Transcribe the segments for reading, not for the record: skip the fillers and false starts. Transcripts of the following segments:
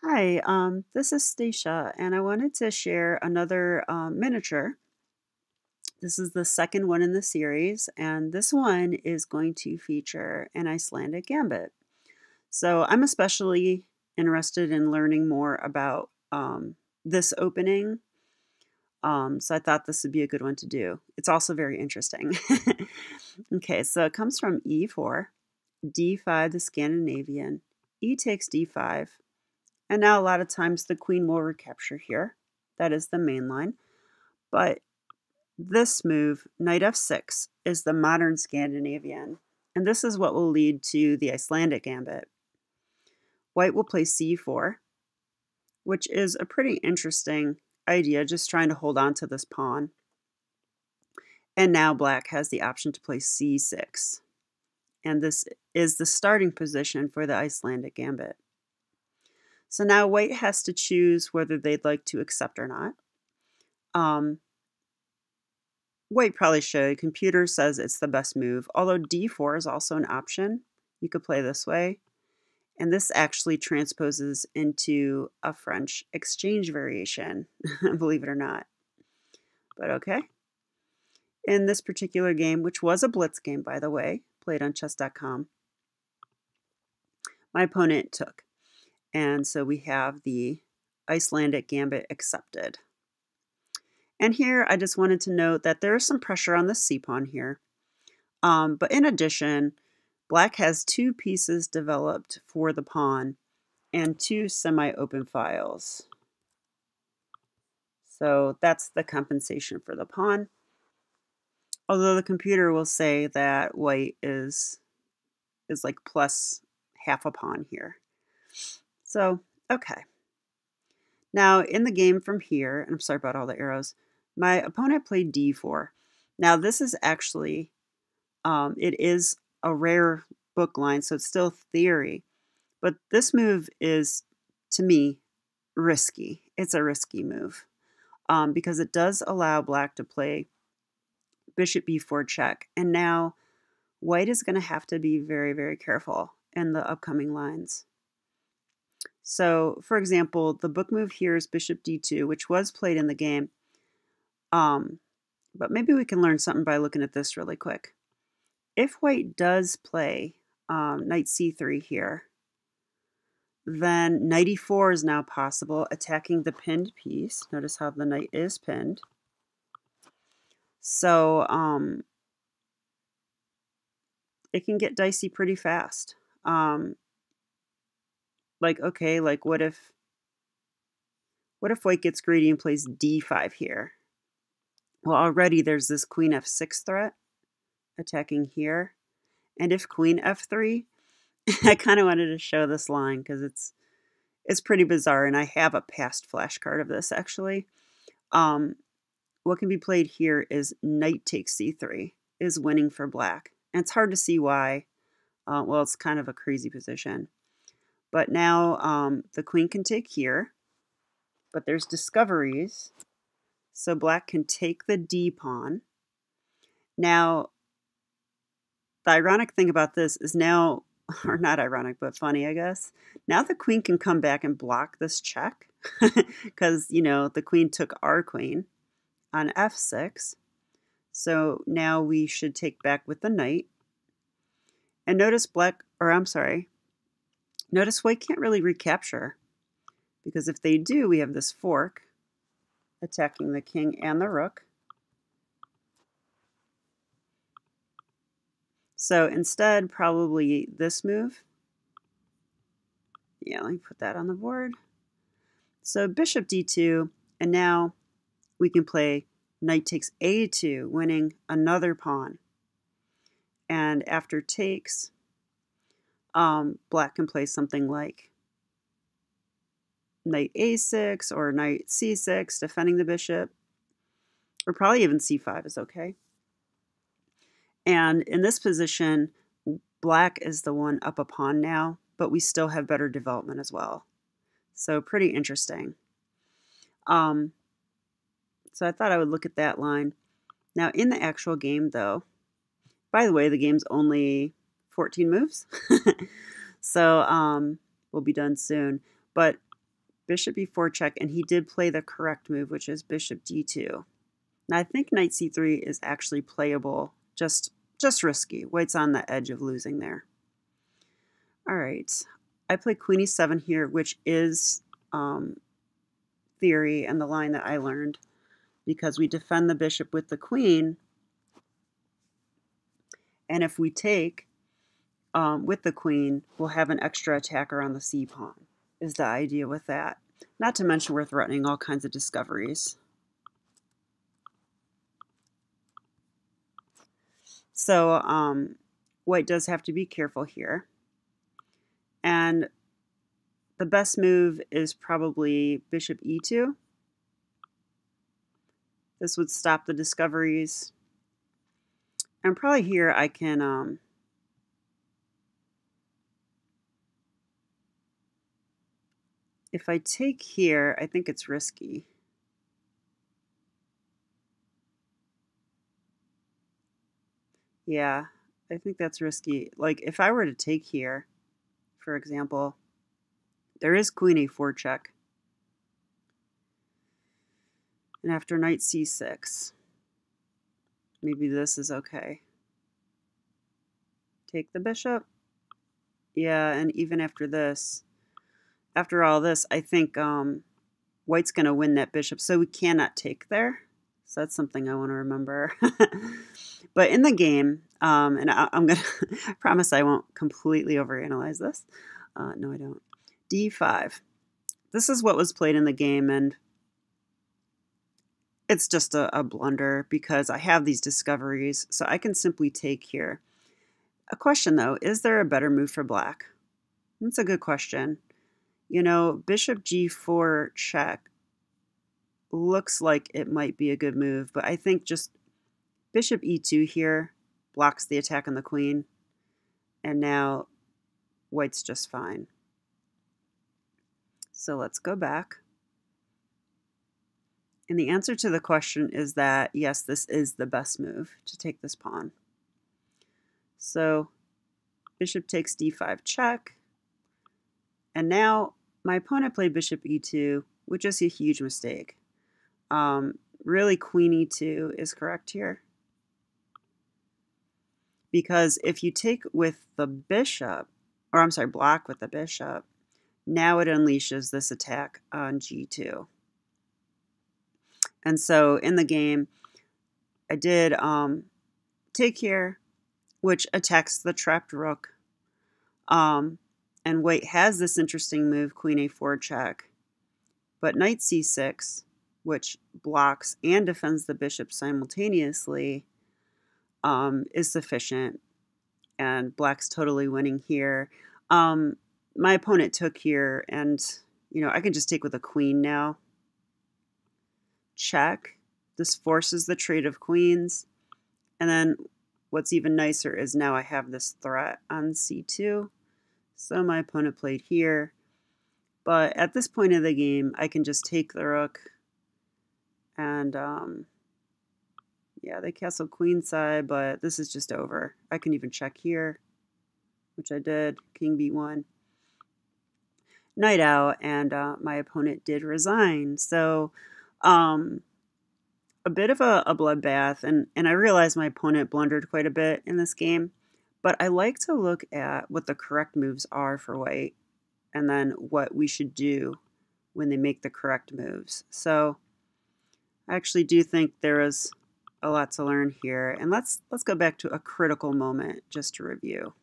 Hi, this is Stacia, and I wanted to share another miniature. This is the second one in the series, and this one is going to feature an Icelandic Gambit. So I'm especially interested in learning more about this opening, so I thought this would be a good one to do. It's also very interesting. Okay, so it comes from e4, d5 the Scandinavian, e takes d5, and now a lot of times the queen will recapture here. That is the main line. But this move, knight f6, is the modern Scandinavian. And this is what will lead to the Icelandic Gambit. White will play c4, which is a pretty interesting idea, just trying to hold on to this pawn. And now black has the option to play c6. And this is the starting position for the Icelandic Gambit. So now white has to choose whether they'd like to accept or not. White probably should. Computer says it's the best move, although d4 is also an option. You could play this way. And this actually transposes into a French exchange variation, believe it or not. But okay. In this particular game, which was a blitz game, by the way, played on chess.com, my opponent took. And so we have the Icelandic Gambit accepted. And here I just wanted to note that there is some pressure on the c-pawn here. But in addition, black has two pieces developed for the pawn and two semi-open files. So that's the compensation for the pawn. Although the computer will say that white is like plus half a pawn here. So, okay. Now, in the game from here, and I'm sorry about all the arrows, my opponent played d4. Now, this is actually, it is a rare book line, so it's still theory. But this move is, to me, risky. It's a risky move because it does allow black to play bishop b4 check. And now white is going to have to be very, very careful in the upcoming lines. So, for example, the book move here is bishop d2, which was played in the game. But maybe we can learn something by looking at this really quick. If white does play knight c3 here, then knight e4 is now possible, attacking the pinned piece. Notice how the knight is pinned. So it can get dicey pretty fast. Okay, what if white gets greedy and plays d5 here? Well, already there's this queen f6 threat attacking here. And if queen f3, I kind of wanted to show this line because it's pretty bizarre, and I have a past flashcard of this actually. What can be played here is knight takes c3 is winning for black. And it's hard to see why. Well, it's kind of a crazy position. But now the queen can take here, but there's discoveries. So black can take the d pawn. Now, the ironic thing about this is now, or not ironic, but funny, I guess, now the queen can come back and block this check because, the queen took our queen on f6. So now we should take back with the knight. And notice notice white can't really recapture because if they do, we have this fork attacking the king and the rook. So instead, probably this move. Yeah, let me put that on the board. So bishop d2, and now we can play knight takes a2, winning another pawn. And after takes, black can play something like knight a6 or knight c6, defending the bishop, or probably even c5 is okay. And in this position, black is the one up a pawn now, but we still have better development as well. So pretty interesting. So I thought I would look at that line. Now in the actual game though, by the way, the game's only 14 moves. So we'll be done soon. But bishop e4 check, and he did play the correct move, which is bishop d2. Now I think knight c3 is actually playable, just risky. White's on the edge of losing there. All right, I play queen e7 here, which is theory and the line that I learned, because we defend the bishop with the queen, and if we take with the queen, we'll have an extra attacker on the c-pawn, is the idea with that. Not to mention we're threatening all kinds of discoveries. So white does have to be careful here. And the best move is probably bishop e2. This would stop the discoveries. And probably here I can if I take here, I think it's risky. Yeah, I think that's risky. Like if I were to take here, for example, there is queen a4 check. And after knight c6, maybe this is okay. Take the bishop. Yeah, and even after this, after all this, I think white's going to win that bishop, so we cannot take there. So that's something I want to remember. But in the game, and I'm going to promise I won't completely overanalyze this. No, I don't. d5. This is what was played in the game, and it's just a blunder because I have these discoveries, so I can simply take here. A question, though, is there a better move for black? That's a good question. You know, bishop g4 check looks like it might be a good move, but I think just bishop e2 here blocks the attack on the queen, and now white's just fine. So let's go back. And the answer to the question is that, yes, this is the best move to take this pawn. So bishop takes d5 check. And now my opponent played bishop e2, which is a huge mistake. Really, queen e2 is correct here. Because if you take with the bishop, or I'm sorry, block with the bishop, now it unleashes this attack on g2. And so in the game, I did take here, which attacks the trapped rook. And white has this interesting move, queen a4 check. But knight c6, which blocks and defends the bishop simultaneously, is sufficient. And black's totally winning here. My opponent took here, and you know, I can just take with a queen now. Check. This forces the trade of queens. And then what's even nicer is now I have this threat on c2. So my opponent played here. But at this point of the game, I can just take the rook. And yeah, they castle queenside, but this is just over. I can even check here, which I did. King b1. Knight out, and my opponent did resign. So a bit of a bloodbath, and I realize my opponent blundered quite a bit in this game, but I like to look at what the correct moves are for white, and then what we should do when they make the correct moves. So I actually do think there is a lot to learn here, and let's go back to a critical moment just to review.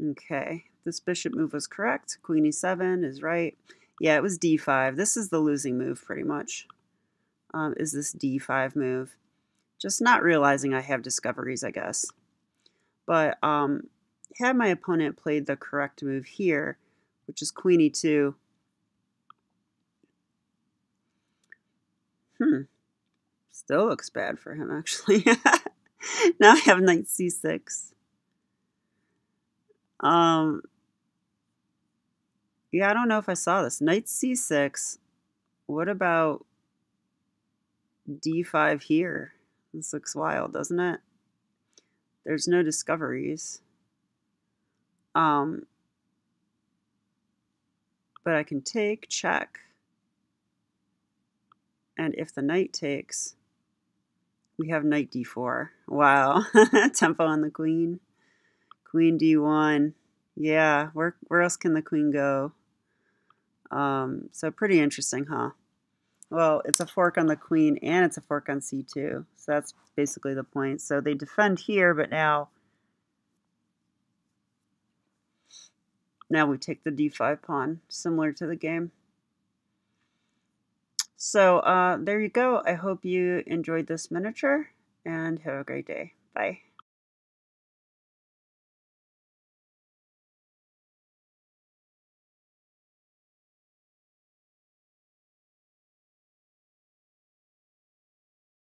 Okay, this bishop move was correct. Queen e7 is right. Yeah, it was d5. This is the losing move pretty much. Is this d5 move. Just not realizing I have discoveries, I guess. But had my opponent played the correct move here, which is queen e2, still looks bad for him, actually. Now I have knight c6. Yeah, I don't know if I saw this. Knight c6. What about d5 here? This looks wild, doesn't it? There's no discoveries. But I can take, check, and if the knight takes, we have knight d4. Wow, tempo on the queen. Queen d1. Yeah, where else can the queen go? So pretty interesting, huh? Well, it's a fork on the queen and it's a fork on c2. So that's basically the point. So they defend here, but now we take the d5 pawn, similar to the game. So there you go. I hope you enjoyed this miniature and have a great day. Bye.